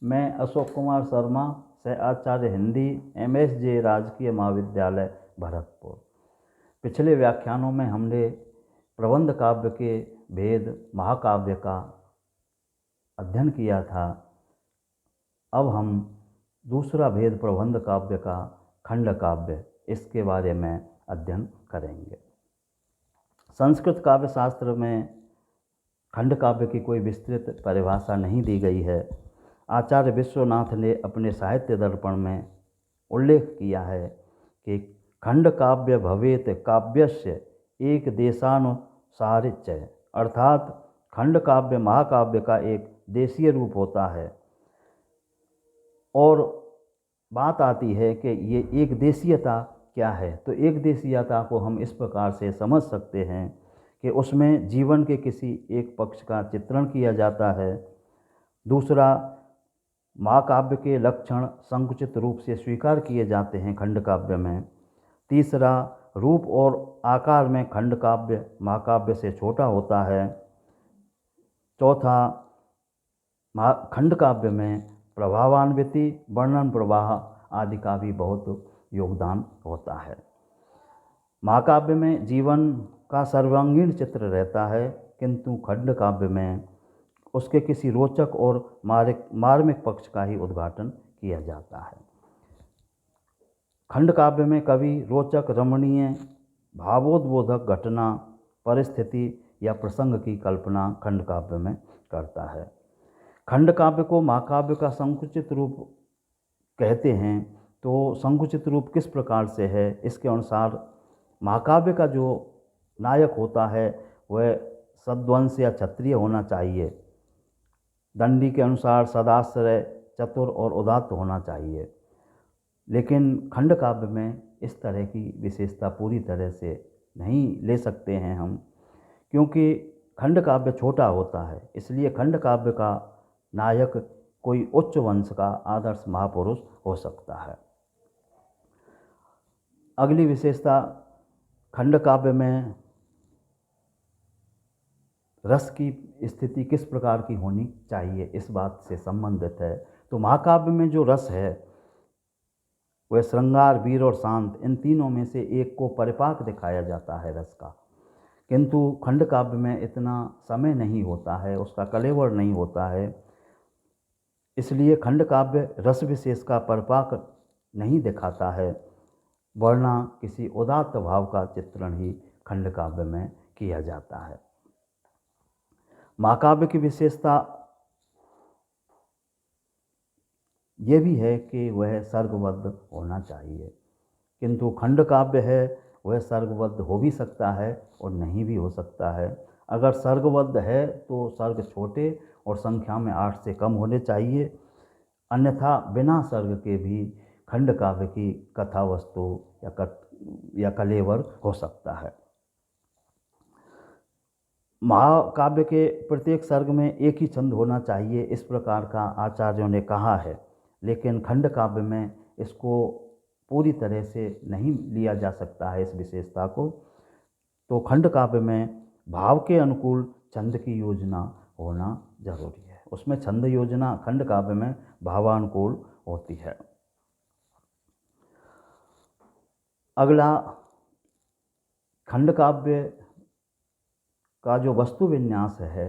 मैं अशोक कुमार शर्मा, सह आचार्य हिंदी, MSJ राजकीय महाविद्यालय भरतपुर। पिछले व्याख्यानों में हमने प्रबंध काव्य के भेद महाकाव्य का अध्ययन किया था। अब हम दूसरा भेद प्रबंध काव्य का खंड काव्य, इसके बारे में अध्ययन करेंगे। संस्कृत काव्य शास्त्र में खंड काव्य की कोई विस्तृत परिभाषा नहीं दी गई है। आचार्य विश्वनाथ ने अपने साहित्य दर्पण में उल्लेख किया है कि खंड काव्य भवेत काव्यस्य एक देशानुसारिच, अर्थात खंड काव्य महाकाव्य का एक देशीय रूप होता है। और बात आती है कि ये एक देशीयता क्या है, तो एक देशीयता को हम इस प्रकार से समझ सकते हैं कि उसमें जीवन के किसी एक पक्ष का चित्रण किया जाता है। दूसरा, महाकाव्य के लक्षण संकुचित रूप से स्वीकार किए जाते हैं खंड काव्य में। तीसरा, रूप और आकार में खंड काव्य महाकाव्य से छोटा होता है। चौथा, खंड काव्य में प्रभावान्विति, वर्णन प्रवाह आदि का भी बहुत योगदान होता है। महाकाव्य में जीवन का सर्वांगीण चित्र रहता है, किंतु खंड काव्य में उसके किसी रोचक और मार्मिक पक्ष का ही उद्घाटन किया जाता है। खंड काव्य में कवि रोचक, रमणीय, भावोद्बोधक घटना, परिस्थिति या प्रसंग की कल्पना खंड काव्य में करता है। खंड काव्य को महाकाव्य का संकुचित रूप कहते हैं। तो संकुचित रूप किस प्रकार से है? इसके अनुसार महाकाव्य का जो नायक होता है वह सद्वंश या क्षत्रिय होना चाहिए। दंडी के अनुसार सदाश्रय, चतुर और उदात्त होना चाहिए। लेकिन खंड काव्य में इस तरह की विशेषता पूरी तरह से नहीं ले सकते हैं हम, क्योंकि खंड काव्य छोटा होता है। इसलिए खंड काव्य का नायक कोई उच्च वंश का आदर्श महापुरुष हो सकता है। अगली विशेषता, खंड काव्य में रस की स्थिति किस प्रकार की होनी चाहिए, इस बात से संबंधित है। तो महाकाव्य में जो रस है वह श्रृंगार, वीर और शांत, इन तीनों में से एक को परिपाक दिखाया जाता है रस का। किंतु खंड काव्य में इतना समय नहीं होता है, उसका कलेवर नहीं होता है। इसलिए खंड काव्य रस विशेष का परिपाक नहीं दिखाता है, वरना किसी उदात्त भाव का चित्रण ही खंड काव्य में किया जाता है। महाकाव्य की विशेषता ये भी है कि वह सर्गबद्ध होना चाहिए, किंतु खंड काव्य है वह सर्गबद्ध हो भी सकता है और नहीं भी हो सकता है। अगर सर्गबद्ध है तो सर्ग छोटे और संख्या में 8 से कम होने चाहिए, अन्यथा बिना सर्ग के भी खंड काव्य की कथा वस्तु या कलेवर हो सकता है। महाकाव्य के प्रत्येक सर्ग में एक ही छंद होना चाहिए, इस प्रकार का आचार्यों ने कहा है। लेकिन खंड काव्य में इसको पूरी तरह से नहीं लिया जा सकता है, इस विशेषता को। तो खंड काव्य में भाव के अनुकूल छंद की योजना होना जरूरी है। उसमें छंद योजना खंड काव्य में भावानुकूल होती है। अगला, खंड काव्य का जो वस्तु विन्यास है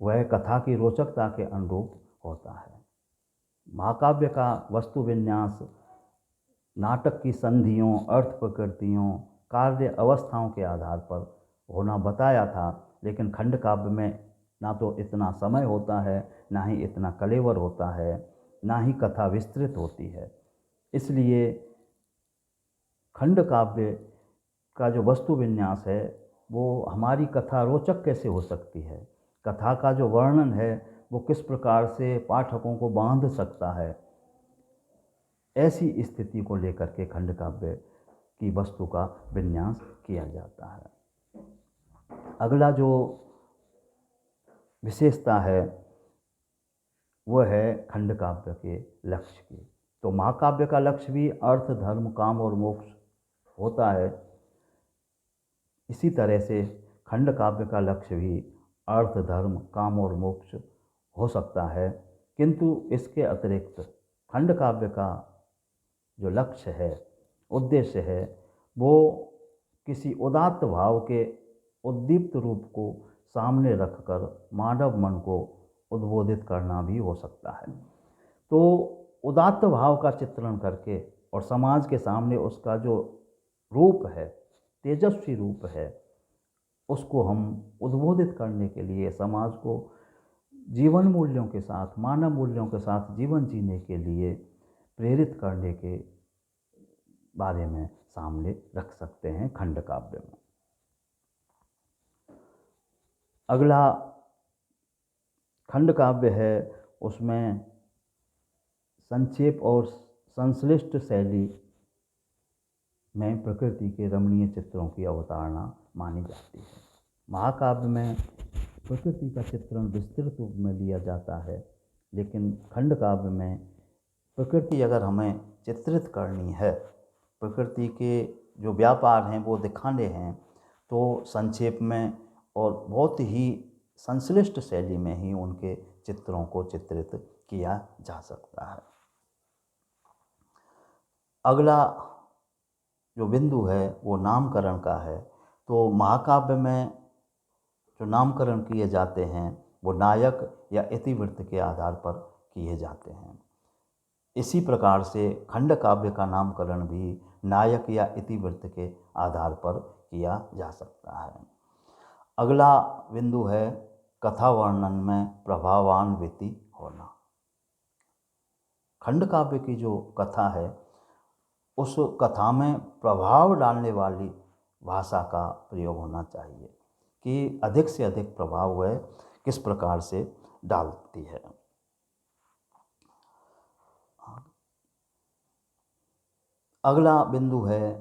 वह कथा की रोचकता के अनुरूप होता है। महाकाव्य का वस्तु विन्यास नाटक की संधियों, अर्थ प्रकृतियों, कार्य अवस्थाओं के आधार पर होना बताया था। लेकिन खंड काव्य में ना तो इतना समय होता है, ना ही इतना कलेवर होता है, ना ही कथा विस्तृत होती है। इसलिए खंड काव्य का जो वस्तु विन्यास है वो हमारी कथा रोचक कैसे हो सकती है, कथा का जो वर्णन है वो किस प्रकार से पाठकों को बांध सकता है, ऐसी स्थिति को लेकर के खंड काव्य की वस्तु का विन्यास किया जाता है। अगला जो विशेषता है वह है खंड काव्य के लक्ष्य की। तो महाकाव्य का लक्ष्य भी अर्थ, धर्म, काम और मोक्ष होता है। इसी तरह से खंड काव्य का लक्ष्य भी अर्थ, धर्म, काम और मोक्ष हो सकता है, किंतु इसके अतिरिक्त खंड काव्य का जो लक्ष्य है, उद्देश्य है, वो किसी उदात्त भाव के उद्दीप्त रूप को सामने रखकर मानव मन को उद्बोधित करना भी हो सकता है। तो उदात्त भाव का चित्रण करके और समाज के सामने उसका जो रूप है, तेजस्वी रूप है, उसको हम उद्बोधित करने के लिए समाज को जीवन मूल्यों के साथ, मानव मूल्यों के साथ जीवन जीने के लिए प्रेरित करने के बारे में सामने रख सकते हैं खंड काव्य में। अगला खंड काव्य है, उसमें संक्षेप और संश्लिष्ट शैली में प्रकृति के रमणीय चित्रों की अवतारणा मानी जाती है। महाकाव्य में प्रकृति का चित्रण विस्तृत रूप में लिया जाता है, लेकिन खंड काव्य में प्रकृति अगर हमें चित्रित करनी है, प्रकृति के जो व्यापार हैं वो दिखाने हैं, तो संक्षेप में और बहुत ही संश्लिष्ट शैली में ही उनके चित्रों को चित्रित किया जा सकता है। अगला जो बिंदु है वो नामकरण का है। तो महाकाव्य में जो नामकरण किए जाते हैं वो नायक या इतिवृत्त के आधार पर किए जाते हैं। इसी प्रकार से खंड काव्य का नामकरण भी नायक या इतिवृत्त के आधार पर किया जा सकता है। अगला बिंदु है कथा वर्णन में प्रभावान्विति होना। खंड काव्य की जो कथा है, उस कथा में प्रभाव डालने वाली भाषा का प्रयोग होना चाहिए कि अधिक से अधिक प्रभाव वह किस प्रकार से डालती है। अगला बिंदु है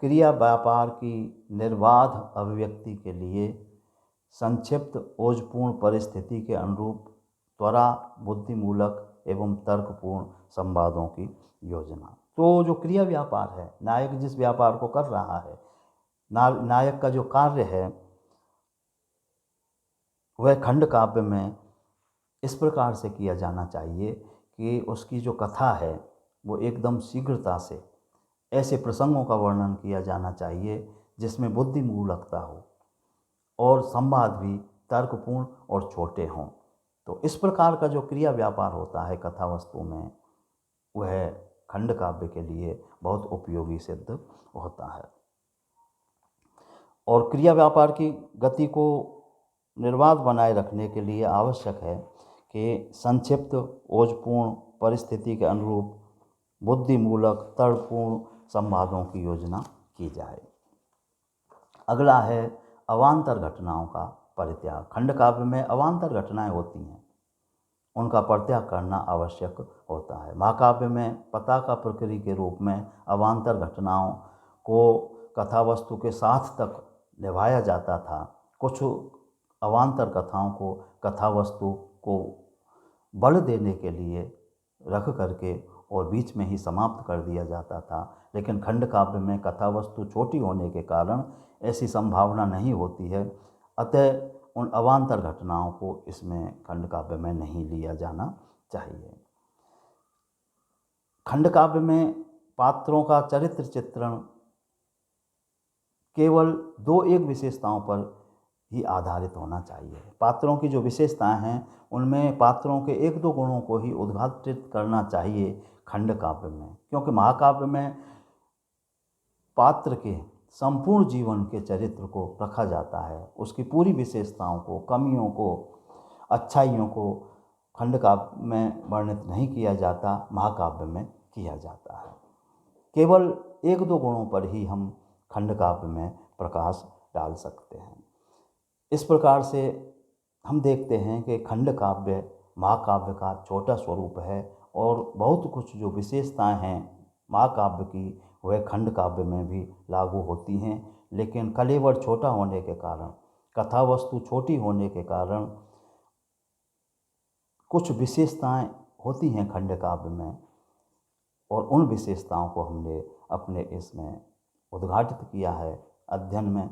क्रिया व्यापार की निर्बाध अभिव्यक्ति के लिए संक्षिप्त ओजपूर्ण परिस्थिति के अनुरूप त्वरा बुद्धिमूलक एवं तर्कपूर्ण संवादों की योजना। तो जो क्रिया व्यापार है, नायक जिस व्यापार को कर रहा है, नायक का जो कार्य है, वह खंड काव्य में इस प्रकार से किया जाना चाहिए कि उसकी जो कथा है वो एकदम शीघ्रता से ऐसे प्रसंगों का वर्णन किया जाना चाहिए जिसमें बुद्धिमूलकता हो और संवाद भी तर्कपूर्ण और छोटे हों। तो इस प्रकार का जो क्रिया व्यापार होता है कथा वस्तु में, वह खंड काव्य के लिए बहुत उपयोगी सिद्ध होता है। और क्रिया व्यापार की गति को निर्बाध बनाए रखने के लिए आवश्यक है कि संक्षिप्त ओजपूर्ण परिस्थिति के अनुरूप बुद्धिमूलक तर्कपूर्ण संवादों की योजना की जाए। अगला है अवान्तर घटनाओं का परित्याग। खंड काव्य में अवान्तर घटनाएं होती हैं, उनका परित्याग करना आवश्यक होता है। महाकाव्य में पताका प्रकृति के रूप में अवान्तर घटनाओं को कथा वस्तु के साथ तक निभाया जाता था। कुछ अवान्तर कथाओं को कथा वस्तु को बल देने के लिए रख करके और बीच में ही समाप्त कर दिया जाता था, लेकिन खंड काव्य में कथा वस्तु छोटी होने के कारण ऐसी संभावना नहीं होती है। अतः उन अवान्तर घटनाओं को इसमें खंड काव्य में नहीं लिया जाना चाहिए। खंड काव्य में पात्रों का चरित्र चित्रण केवल दो एक विशेषताओं पर ही आधारित होना चाहिए। पात्रों की जो विशेषताएं हैं उनमें पात्रों के एक दो गुणों को ही उद्घाटित करना चाहिए खंड काव्य में, क्योंकि महाकाव्य में पात्र के संपूर्ण जीवन के चरित्र को रखा जाता है। उसकी पूरी विशेषताओं को, कमियों को, अच्छाइयों को खंड काव्य में वर्णित नहीं किया जाता, महाकाव्य में किया जाता है। केवल एक दो गुणों पर ही हम खंड काव्य में प्रकाश डाल सकते हैं। इस प्रकार से हम देखते हैं कि खंड काव्य महाकाव्य का छोटा स्वरूप है और बहुत कुछ जो विशेषताएं हैं महाकाव्य की वह खंड काव्य में भी लागू होती हैं, लेकिन कलेवर छोटा होने के कारण, कथा वस्तु छोटी होने के कारण कुछ विशेषताएं होती हैं खंड काव्य में, और उन विशेषताओं को हमने अपने इसमें उद्घाटित किया है अध्ययन में।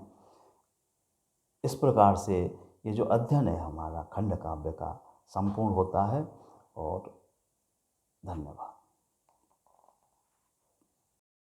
इस प्रकार से ये जो अध्ययन है हमारा खंड काव्य का संपूर्ण होता है और धन्यवाद।